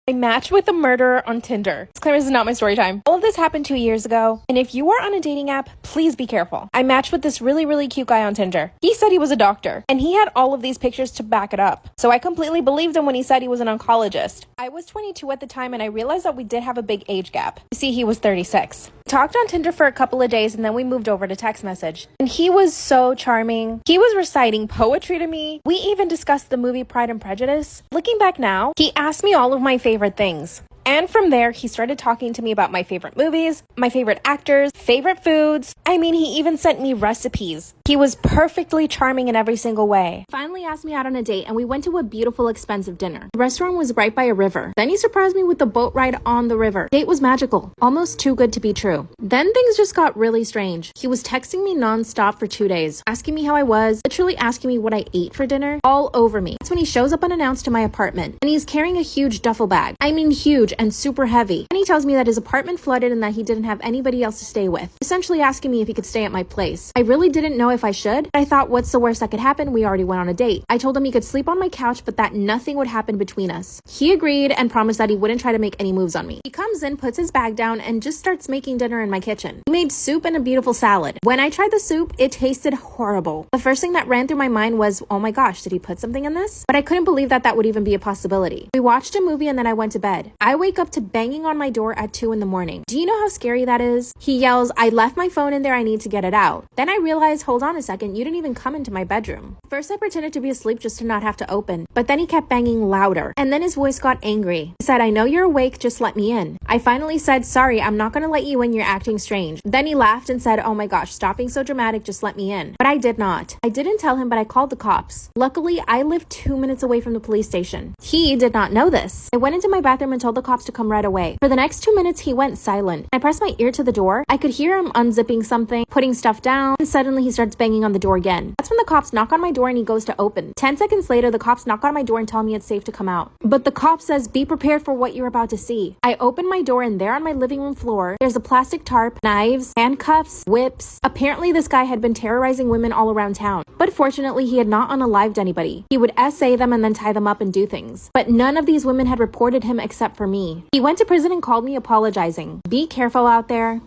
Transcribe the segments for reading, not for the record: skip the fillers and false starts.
I matched with a murderer on Tinder. Disclaimer, this is not my story time. All of this happened 2 years ago, and if you are on a dating app, please be careful. I matched with this really cute guy on Tinder. He said he was a doctor, and he had all of these pictures to back it up. So I completely believed him when he said he was an oncologist. I was 22 at the time, and I realized that we did have a big age gap. You see, he was 36. Talked on Tinder for a couple of days, and then we moved over to text message. And he was so charming. He was reciting poetry to me. We even discussed the movie Pride and Prejudice. Looking back now, he asked me all of my favorite things. And from there, he started talking to me about my favorite movies, my favorite actors, favorite foods. I mean, he even sent me recipes. He was perfectly charming in every single way. Finally asked me out on a date, and we went to a beautiful, expensive dinner. The restaurant was right by a river. Then he surprised me with the boat ride on the river. Date was magical, almost too good to be true. Then things just got really strange. He was texting me nonstop for 2 days, asking me how I was, literally asking me what I ate for dinner, all over me. That's when he shows up unannounced to my apartment, and he's carrying a huge duffel bag. I mean, huge and super heavy. And he tells me that his apartment flooded and that he didn't have anybody else to stay with, essentially asking me if he could stay at my place. I really didn't know if I should, but I thought, what's the worst that could happen? We already went on a date. I told him he could sleep on my couch, but that nothing would happen between us. He agreed and promised that he wouldn't try to make any moves on me. He comes in, puts his bag down, and just starts making dinner in my kitchen. He made soup and a beautiful salad. When I tried the soup, it tasted horrible. The first thing that ran through my mind was, oh my gosh, did he put something in this? But I couldn't believe that that would even be a possibility. We watched a movie and then I went to bed. I wake up to banging on my door at 2 a.m. Do you know how scary that is? He yells, I left my phone in there, I need to get it out. Then I realized, hold on a second, you didn't even come into my bedroom. First I pretended to be asleep just to not have to open, but then he kept banging louder. And then his voice got angry. He said, I know you're awake, just let me in. I finally said, sorry, I'm not gonna let you in, you're acting strange. Then he laughed and said, oh my gosh, stop being so dramatic, just let me in. But I did not. I didn't tell him, but I called the cops. Luckily, I lived 2 minutes away from the police station. He did not know this. I went into my bathroom and told the cops to come right away. For the next 2 minutes, he went silent. I pressed my ear to the door. I could hear him unzipping something, putting stuff down, and suddenly he starts banging on the door again. That's when the cops knock on my door and he goes to open. 10 seconds later, the cops knock on my door and tell me it's safe to come out. But the cop says, be prepared for what you're about to see. I open my door and there on my living room floor, there's a plastic tarp, knives, handcuffs, whips. Apparently this guy had been terrorizing women all around town. But fortunately, he had not unalived anybody. He would SA them and then tie them up and do things. But none of these women had reported him except for me. He went to prison and called me apologizing. Be careful out there.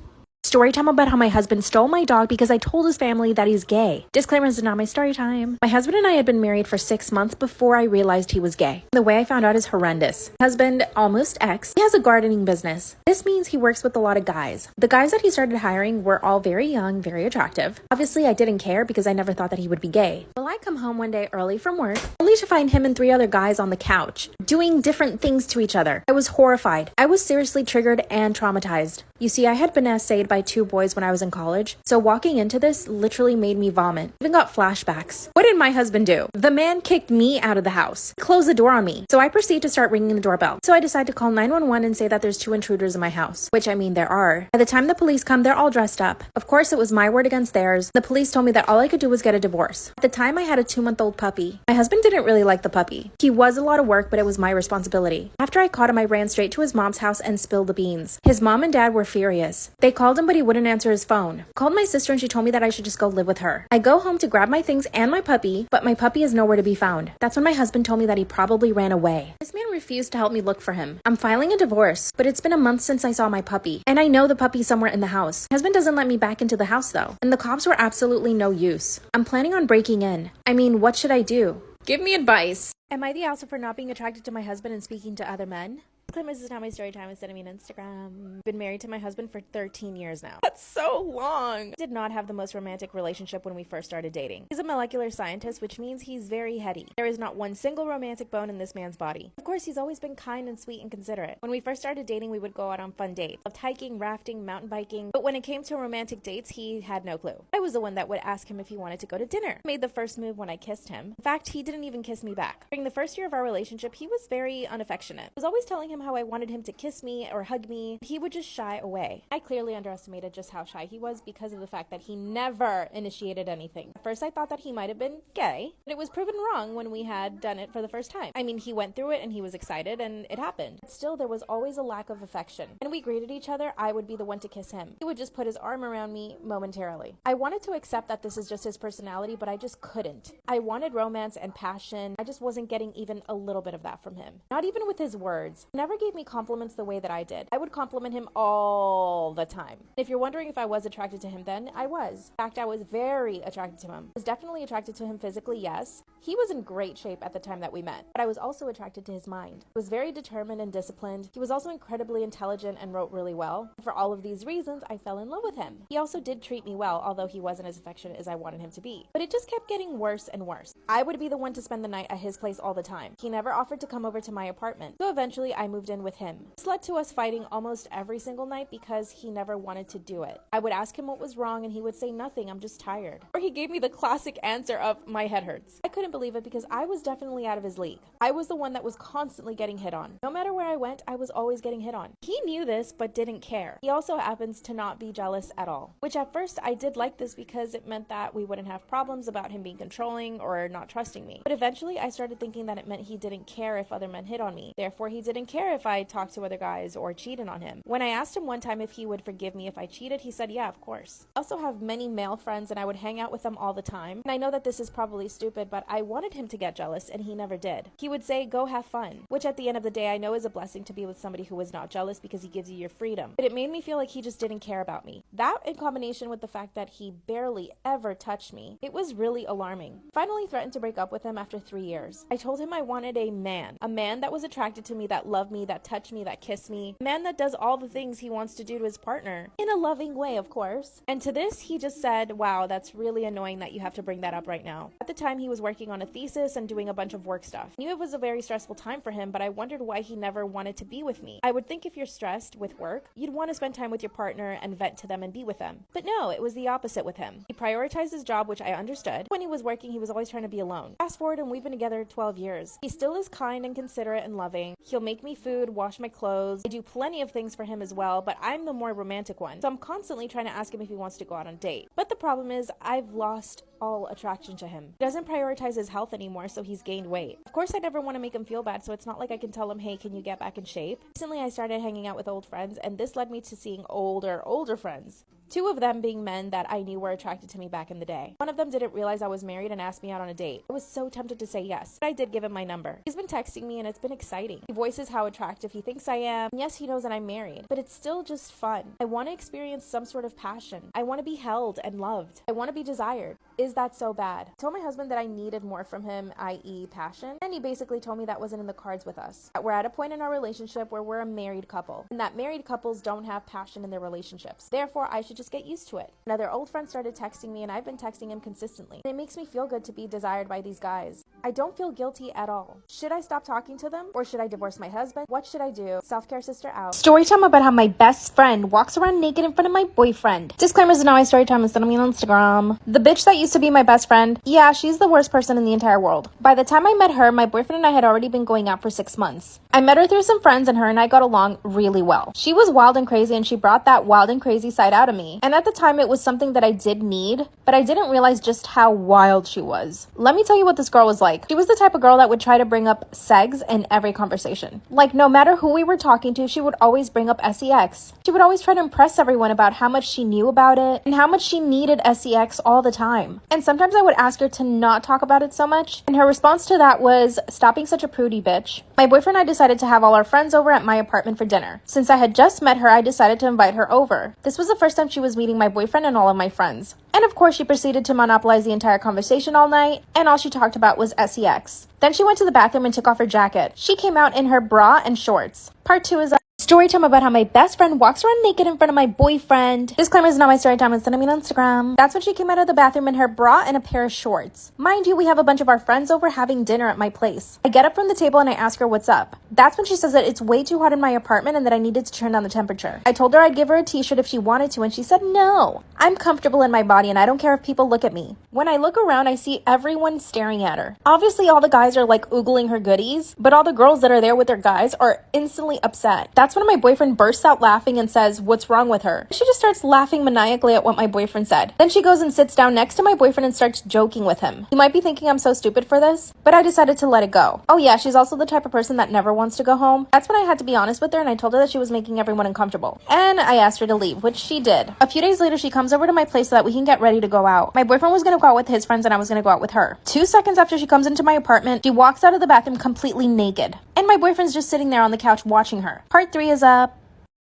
Story time about how my husband stole my dog because I told his family that he's gay. Disclaimer, this is not my story time. My husband and I had been married for 6 months before I realized he was gay. The way I found out is horrendous. Husband, almost ex, he has a gardening business. This means he works with a lot of guys. The guys that he started hiring were all very young, very attractive. Obviously, I didn't care because I never thought that he would be gay. Well, I come home one day early from work, only to find him and 3 other guys on the couch, doing different things to each other. I was horrified. I was seriously triggered and traumatized. You see, I had been essayed by 2 boys when I was in college, so walking into this literally made me vomit. Even got flashbacks. What did my husband do? The man kicked me out of the house, closed the door on me. So I proceed to start ringing the doorbell. So I decide to call 911 and say that there's 2 intruders in my house, which I mean there are. By the time the police come, they're all dressed up. Of course, it was my word against theirs. The police told me that all I could do was get a divorce. At the time, I had a 2-month-old puppy. My husband didn't really like the puppy. He was a lot of work, but it was my responsibility. After I caught him, I ran straight to his mom's house and spilled the beans. His mom and dad were furious. They called him, but he wouldn't answer his phone. Called my sister and she told me that I should just go live with her. I go home to grab my things and my puppy, but my puppy is nowhere to be found. That's when my husband told me that he probably ran away. This man refused to help me look for him. I'm filing a divorce, but it's been a month since I saw my puppy, and I know the puppy's somewhere in the house. My husband doesn't let me back into the house though, and the cops were absolutely no use. I'm planning on breaking in. I mean, what should I do? Give me advice. Am I the asshole for not being attracted to my husband and speaking to other men? This is not my story time. It's sending me on Instagram. Been married to my husband for 13 years now. That's so long. Did not have the most romantic relationship when we first started dating. He's a molecular scientist, which means he's very heady. There is not one single romantic bone in this man's body. Of course, he's always been kind and sweet and considerate. When we first started dating, we would go out on fun dates. Loved hiking, rafting, mountain biking. But when it came to romantic dates, he had no clue. I was the one that would ask him if he wanted to go to dinner. Made the first move when I kissed him. In fact, he didn't even kiss me back. During the first year of our relationship, he was very unaffectionate. I was always telling him how I wanted him to kiss me or hug me. He would just shy away. I clearly underestimated just how shy he was because of the fact that he never initiated anything. At first I thought that he might have been gay, but it was proven wrong when we had done it for the first time. I mean, he went through it and he was excited and it happened. Still, there was always a lack of affection. When we greeted each other, I would be the one to kiss him. He would just put his arm around me momentarily. I wanted to accept that this is just his personality, but I just couldn't. I wanted romance and passion. I just wasn't getting even a little bit of that from him. Not even with his words. Never never gave me compliments the way that I did. I would compliment him all the time. If you're wondering if I was attracted to him then, I was. In fact, I was very attracted to him. I was definitely attracted to him physically, yes. He was in great shape at the time that we met, but I was also attracted to his mind. He was very determined and disciplined. He was also incredibly intelligent and wrote really well. For all of these reasons, I fell in love with him. He also did treat me well, although he wasn't as affectionate as I wanted him to be. But it just kept getting worse and worse. I would be the one to spend the night at his place all the time. He never offered to come over to my apartment, so eventually I moved in with him. This led to us fighting almost every single night because he never wanted to do it. I would ask him what was wrong and he would say nothing, I'm just tired. Or he gave me the classic answer of my head hurts. I couldn't believe it because I was definitely out of his league. I was the one that was constantly getting hit on. No matter where I went, I was always getting hit on. He knew this but didn't care. He also happens to not be jealous at all, which at first I did like this because it meant that we wouldn't have problems about him being controlling or not trusting me. But eventually I started thinking that it meant he didn't care if other men hit on me. Therefore, he didn't care if I talked to other guys or cheated on him. When I asked him one time if he would forgive me if I cheated, he said, yeah, of course. I also have many male friends and I would hang out with them all the time. And I know that this is probably stupid, but I wanted him to get jealous and he never did. He would say, go have fun, which at the end of the day I know is a blessing to be with somebody who is not jealous because he gives you your freedom. But it made me feel like he just didn't care about me. That in combination with the fact that he barely ever touched me, it was really alarming. Finally threatened to break up with him after 3 years. I told him I wanted a man that was attracted to me, that loved me, that touched me, that kissed me, a man that does all the things he wants to do to his partner, in a loving way, of course. And to this, he just said, wow, that's really annoying that you have to bring that up right now. At the time, he was working on a thesis and doing a bunch of work stuff. I knew it was a very stressful time for him, but I wondered why he never wanted to be with me. I would think if you're stressed with work, you'd want to spend time with your partner and vent to them and be with them. But no, it was the opposite with him. He prioritized his job, which I understood. When he was working, he was always trying to be alone. Fast forward and we've been together 12 years. He still is kind and considerate and loving. He'll make me food, wash my clothes. I do plenty of things for him as well, but I'm the more romantic one. So I'm constantly trying to ask him if he wants to go out on a date. But the problem is I've lost all attraction to him. He doesn't prioritize his health anymore, so he's gained weight. Of course, I never want to make him feel bad, so it's not like I can tell him, hey, can you get back in shape? Recently, I started hanging out with old friends, and this led me to seeing older friends. 2 of them being men that I knew were attracted to me back in the day. One of them didn't realize I was married and asked me out on a date. I was so tempted to say yes, but I did give him my number. He's been texting me and it's been exciting. He voices how attractive he thinks I am. And yes, he knows that I'm married, but it's still just fun. I want to experience some sort of passion. I want to be held and loved. I want to be desired. Is that so bad? I told my husband that I needed more from him, i.e. passion, and he basically told me that wasn't in the cards with us. That we're at a point in our relationship where we're a married couple, and that married couples don't have passion in their relationships. Therefore, I should just get used to it. Another old friend started texting me and I've been texting him consistently. And it makes me feel good to be desired by these guys. I don't feel guilty at all. Should I stop talking to them or should I divorce my husband? What should I do? Self-care sister out. Storytime about how my best friend walks around naked in front of my boyfriend. Disclaimers are not my storytime, instead of me on Instagram. The bitch that used to be my best friend, yeah, she's the worst person in the entire world. By the time I met her, my boyfriend and I had already been going out for 6 months. I met her through some friends and her and I got along really well. She was wild and crazy and she brought that wild and crazy side out of me. And at the time it was something that I did need, but I didn't realize just how wild she was. Let me tell you what this girl was like. She was the type of girl that would try to bring up sex in every conversation. Like no matter who we were talking to, she would always bring up sex. She would always try to impress everyone about how much she knew about it and how much she needed sex all the time. And sometimes I would ask her to not talk about it so much, and her response to that was, stop being such a prudy bitch. My boyfriend and I decided to have all our friends over at my apartment for dinner. Since I had just met her, I decided to invite her over. This was the first time she was meeting my boyfriend and all of my friends. And of course, she proceeded to monopolize the entire conversation all night, and all she talked about was sex. Then she went to the bathroom and took off her jacket. She came out in her bra and shorts. Part 2 is story time about how my best friend walks around naked in front of my boyfriend. Disclaimer is not my story time, it's sending me on Instagram. That's when she came out of the bathroom in her bra and a pair of shorts. Mind you, we have a bunch of our friends over having dinner at my place. I get up from the table and I ask her what's up. That's when she says that it's way too hot in my apartment and that I needed to turn down the temperature. I told her I'd give her a t-shirt if she wanted to and she said no. I'm comfortable in my body and I don't care if people look at me. When I look around, I see everyone staring at her. Obviously all the guys are like oogling her goodies, but all the girls that are there with their guys are instantly upset. That's when my boyfriend bursts out laughing and says, "What's wrong with her?" She just starts laughing maniacally at what my boyfriend said. Then she goes and sits down next to my boyfriend and starts joking with him. You might be thinking I'm so stupid for this, but I decided to let it go. Oh yeah, she's also the type of person that never wants to go home. That's when I had to be honest with her, and I told her that she was making everyone uncomfortable. And I asked her to leave, which she did. A few days later, she comes over to my place so that we can get ready to go out. My boyfriend was gonna go out with his friends and I was gonna go out with her. 2 seconds after she comes into my apartment, she walks out of the bathroom completely naked. And my boyfriend's just sitting there on the couch watching her. Part 3 is up.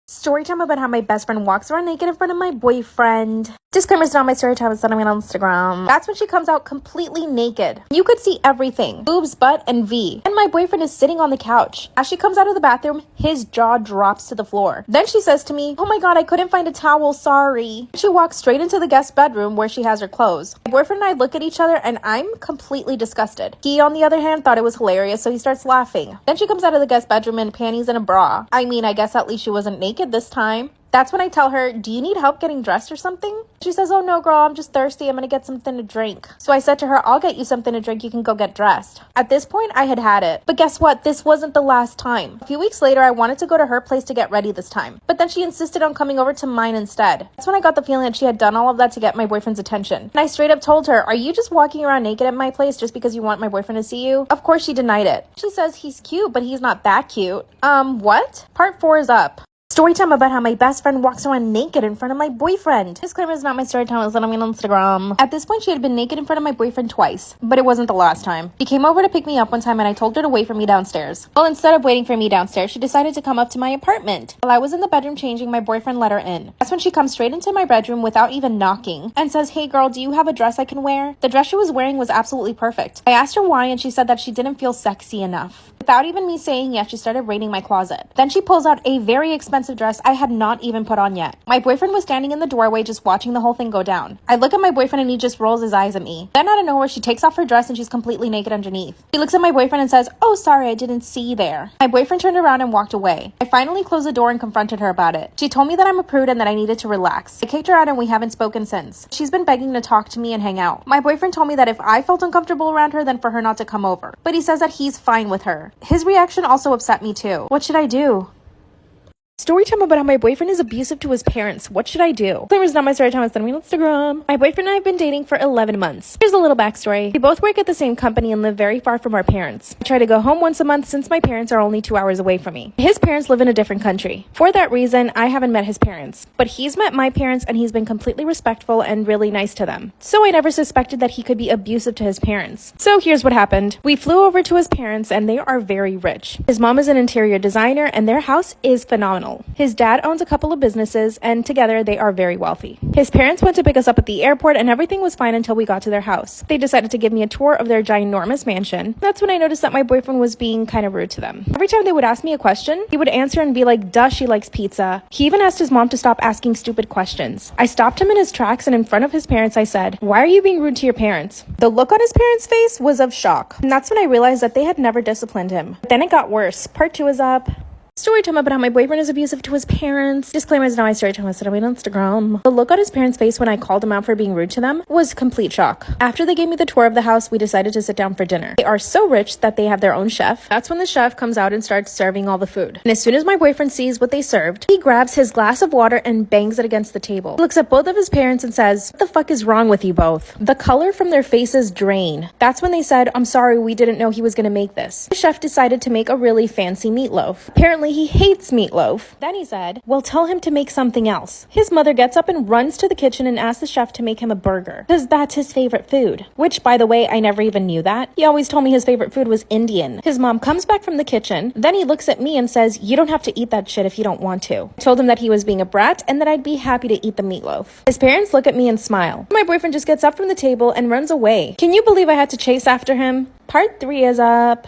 Story time about how my best friend walks around naked in front of my boyfriend. Disclaimer's not my story time, it's something on Instagram. That's when she comes out completely naked. You could see everything. Boobs, butt, and V. And my boyfriend is sitting on the couch. As she comes out of the bathroom, his jaw drops to the floor. Then she says to me, "Oh my god, I couldn't find a towel, sorry." She walks straight into the guest bedroom where she has her clothes. My boyfriend and I look at each other and I'm completely disgusted. He, on the other hand, thought it was hilarious, so he starts laughing. Then she comes out of the guest bedroom in panties and a bra. I mean, I guess at least she wasn't naked this time. That's when I tell her, "Do you need help getting dressed or something?" She says, "Oh no girl, I'm just thirsty, I'm gonna get something to drink." So I said to her, "I'll get you something to drink, you can go get dressed." At this point, I had it. But guess what? This wasn't the last time. A few weeks later, I wanted to go to her place to get ready this time. But then she insisted on coming over to mine instead. That's when I got the feeling that she had done all of that to get my boyfriend's attention. And I straight up told her, "Are you just walking around naked at my place just because you want my boyfriend to see you?" Of course she denied it. She says, "He's cute, but he's not that cute." What? Part 4 is up. Story time about how my best friend walks around naked in front of my boyfriend. Disclaimer is not my story time, it's on Instagram. At this point, she had been naked in front of my boyfriend twice, but it wasn't the last time. She came over to pick me up one time and I told her to wait for me downstairs. Well, instead of waiting for me downstairs, she decided to come up to my apartment. While I was in the bedroom changing, my boyfriend let her in. That's when she comes straight into my bedroom without even knocking and says, "Hey girl, do you have a dress I can wear?" The dress she was wearing was absolutely perfect. I asked her why and she said that she didn't feel sexy enough. Without even me saying yes, she started raiding my closet. Then she pulls out a very expensive dress I had not even put on yet. My boyfriend was standing in the doorway just watching the whole thing go down. I look at my boyfriend and he just rolls his eyes at me. Then out of nowhere, she takes off her dress and she's completely naked underneath. She looks at my boyfriend and says, "Oh, sorry, I didn't see there." My boyfriend turned around and walked away. I finally closed the door and confronted her about it. She told me that I'm a prude and that I needed to relax. I kicked her out and we haven't spoken since. She's been begging to talk to me and hang out. My boyfriend told me that if I felt uncomfortable around her, then for her not to come over. But he says that he's fine with her. His reaction also upset me too. What should I do? Story time about how my boyfriend is abusive to his parents. What should I do? Disclaimer is not my story time, it's on Instagram. My boyfriend and I have been dating for 11 months. Here's a little backstory. We both work at the same company and live very far from our parents. I try to go home once a month since my parents are only 2 hours away from me. His parents live in a different country. For that reason, I haven't met his parents. But he's met my parents and he's been completely respectful and really nice to them. So I never suspected that he could be abusive to his parents. So here's what happened. We flew over to his parents and they are very rich. His mom is an interior designer and their house is phenomenal. His dad owns a couple of businesses and together they are very wealthy. His parents went to pick us up at the airport and everything was fine until we got to their house. They decided to give me a tour of their ginormous mansion. That's when I noticed that my boyfriend was being kind of rude to them. Every time they would ask me a question, he would answer and be like, "Duh, she likes pizza." He even asked his mom to stop asking stupid questions. I stopped him in his tracks and in front of his parents I said, "Why are you being rude to your parents?" The look on his parents' face was of shock. And that's when I realized that they had never disciplined him. But then it got worse. Part 2 is up. Story time about how my boyfriend is abusive to his parents. Disclaimer is not my story time, it's on Instagram. The look on his parents' face when I called him out for being rude to them was complete shock. After they gave me the tour of the house, we decided to sit down for dinner. They are so rich that they have their own chef. That's when the chef comes out and starts serving all the food. And as soon as my boyfriend sees what they served, he grabs his glass of water and bangs it against the table. He looks at both of his parents and says, "What the fuck is wrong with you both?" The color from their faces drain. That's when they said, "I'm sorry, we didn't know he was gonna make this." The chef decided to make a really fancy meatloaf. Apparently he hates meatloaf. Then he said, "Well, tell him to make something else." His mother gets up and runs to the kitchen and asks the chef to make him a burger, because that's his favorite food. Which, by the way, I never even knew that. He always told me his favorite food was Indian. His mom comes back from the kitchen, then he looks at me and says, "You don't have to eat that shit if you don't want to." I told him that he was being a brat and that I'd be happy to eat the meatloaf. His parents look at me and smile. My boyfriend just gets up from the table and runs away. Can you believe I had to chase after him? Part 3 is up.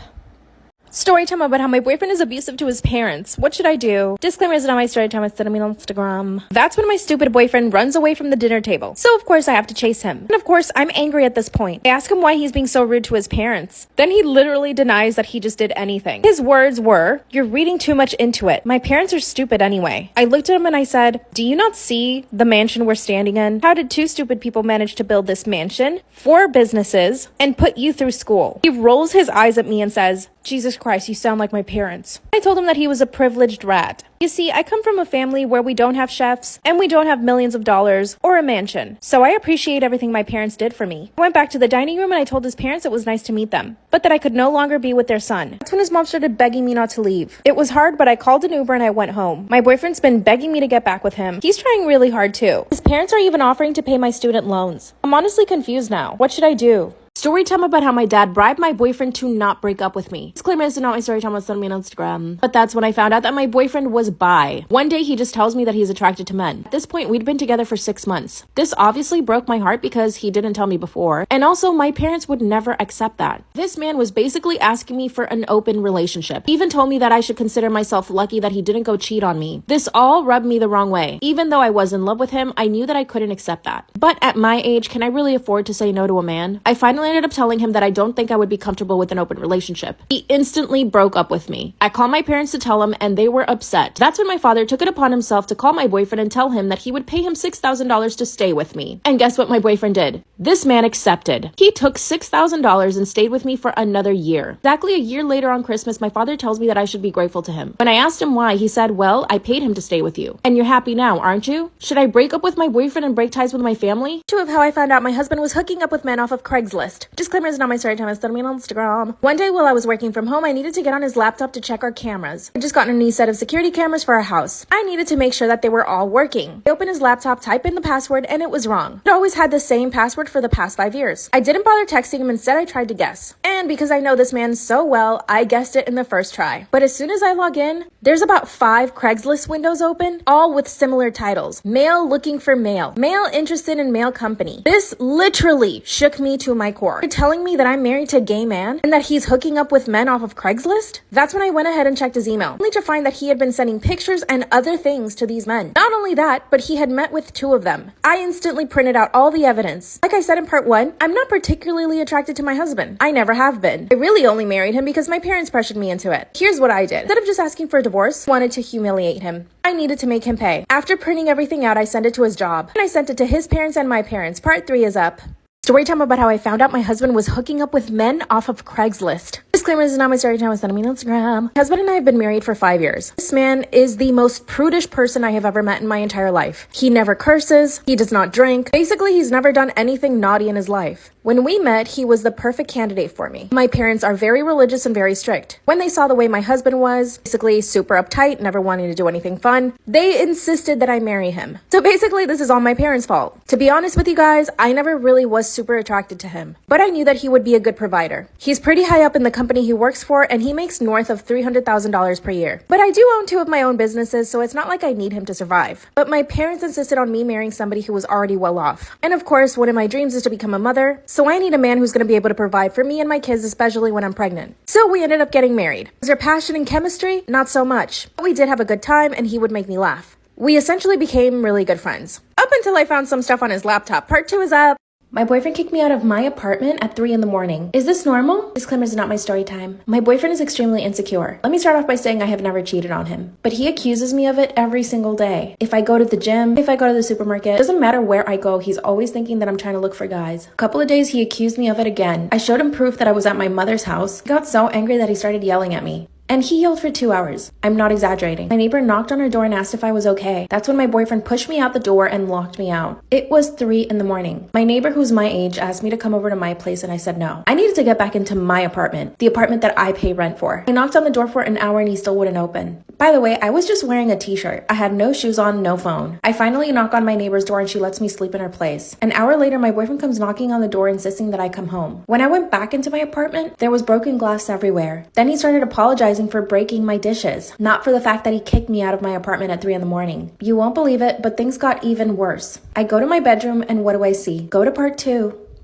Story time about how my boyfriend is abusive to his parents. What should I do? Disclaimer is not my story time, it's on Instagram. That's when my stupid boyfriend runs away from the dinner table. So of course I have to chase him. And of course I'm angry at this point. I ask him why he's being so rude to his parents. Then he literally denies that he just did anything. His words were, "You're reading too much into it. My parents are stupid anyway." I looked at him and I said, "Do you not see the mansion we're standing in? How did 2 stupid people manage to build this mansion, 4 businesses, and put you through school?" He rolls his eyes at me and says, Jesus Christ, you sound like my parents. I told him that he was a privileged rat. You see, I come from a family where we don't have chefs, and we don't have millions of dollars or a mansion. So I appreciate everything my parents did for me. I went back to the dining room and I told his parents it was nice to meet them, but that I could no longer be with their son. That's when his mom started begging me not to leave. It was hard, but I called an Uber and I went home. My boyfriend's been begging me to get back with him. He's trying really hard too. His parents are even offering to pay my student loans. I'm honestly confused now. What should I do? Story time about how my dad bribed my boyfriend to not break up with me. Disclaimer, this is not my story time, it's on me on Instagram. But that's when I found out that my boyfriend was bi. One day he just tells me that he's attracted to men. At this point, we'd been together for 6 months. This obviously broke my heart because he didn't tell me before. And also, my parents would never accept that. This man was basically asking me for an open relationship. He even told me that I should consider myself lucky that he didn't go cheat on me. This all rubbed me the wrong way. Even though I was in love with him, I knew that I couldn't accept that. But at my age, can I really afford to say no to a man? I finally ended up telling him that I don't think I would be comfortable with an open relationship. He instantly broke up with me. I called my parents to tell him and they were upset. That's when my father took it upon himself to call my boyfriend and tell him that he would pay him $6,000 to stay with me. And guess what my boyfriend did? This man accepted. He took $6,000 and stayed with me for another year. Exactly a year later on Christmas, my father tells me that I should be grateful to him. When I asked him why, he said, well, I paid him to stay with you. And you're happy now, aren't you? Should I break up with my boyfriend and break ties with my family? Two of how I found out my husband was hooking up with men off of Craigslist. Disclaimer, is not my story time, it's on me on Instagram. One day while I was working from home, I needed to get on his laptop to check our cameras. I just gotten a new set of security cameras for our house. I needed to make sure that they were all working. I opened his laptop, typed in the password, and it was wrong. It always had the same password for the past 5 years. I didn't bother texting him, instead I tried to guess. And because I know this man so well, I guessed it in the first try. But as soon as I log in, there's about 5 Craigslist windows open, all with similar titles. Male looking for male. Male interested in male company. This literally shook me to my core. You're telling me that I'm married to a gay man and that he's hooking up with men off of Craigslist? That's when I went ahead and checked his email, only to find that he had been sending pictures and other things to these men. Not only that, but he had met with 2 of them. I instantly printed out all the evidence. Like I said in part 1, I'm not particularly attracted to my husband. I never have been. I really only married him because my parents pressured me into it. Here's what I did. Instead of just asking for a divorce, I wanted to humiliate him. I needed to make him pay. After printing everything out, I sent it to his job. And I sent it to his parents and my parents. Part 3 is up. Story time about how I found out my husband was hooking up with men off of Craigslist. Disclaimer, this is not my story time, it's on me on Instagram. My husband and I have been married for 5 years. This man is the most prudish person I have ever met in my entire life. He never curses, he does not drink. Basically, he's never done anything naughty in his life. When we met, he was the perfect candidate for me. My parents are very religious and very strict. When they saw the way my husband was, basically super uptight, never wanting to do anything fun, they insisted that I marry him. So basically, this is all my parents' fault. To be honest with you guys, I never really was super attracted to him, but I knew that he would be a good provider. He's pretty high up in the company he works for, and he makes north of $300,000 per year. But I do own 2 of my own businesses, so it's not like I need him to survive. But my parents insisted on me marrying somebody who was already well off. And of course, one of my dreams is to become a mother, so I need a man who's going to be able to provide for me and my kids, especially when I'm pregnant. So we ended up getting married. Was there passion and chemistry? Not so much. But we did have a good time, and he would make me laugh. We essentially became really good friends. Up until I found some stuff on his laptop. Part 2 is up. My boyfriend kicked me out of my apartment at 3 in the morning. Is this normal? Disclaimer, is not my story time. My boyfriend is extremely insecure. Let me start off by saying I have never cheated on him, but he accuses me of it every single day. If I go to the gym, if I go to the supermarket, doesn't matter where I go, he's always thinking that I'm trying to look for guys. A couple of days he accused me of it again. I showed him proof that I was at my mother's house. He got so angry that he started yelling at me. And he yelled for 2 hours. I'm not exaggerating. My neighbor knocked on our door and asked if I was okay. That's when my boyfriend pushed me out the door and locked me out. It was 3 in the morning. My neighbor, who's my age, asked me to come over to my place and I said no. I needed to get back into my apartment, the apartment that I pay rent for. I knocked on the door for an hour and he still wouldn't open. By the way, I was just wearing a t-shirt. I had no shoes on, no phone. I finally knock on my neighbor's door and she lets me sleep in her place. An hour later, my boyfriend comes knocking on the door insisting that I come home. When I went back into my apartment, there was broken glass everywhere. Then he started apologizing for breaking my dishes, not for the fact that he kicked me out of my apartment at 3 in the morning. You won't believe it, but things got even worse. I go to my bedroom and what do I see? Go to part 2.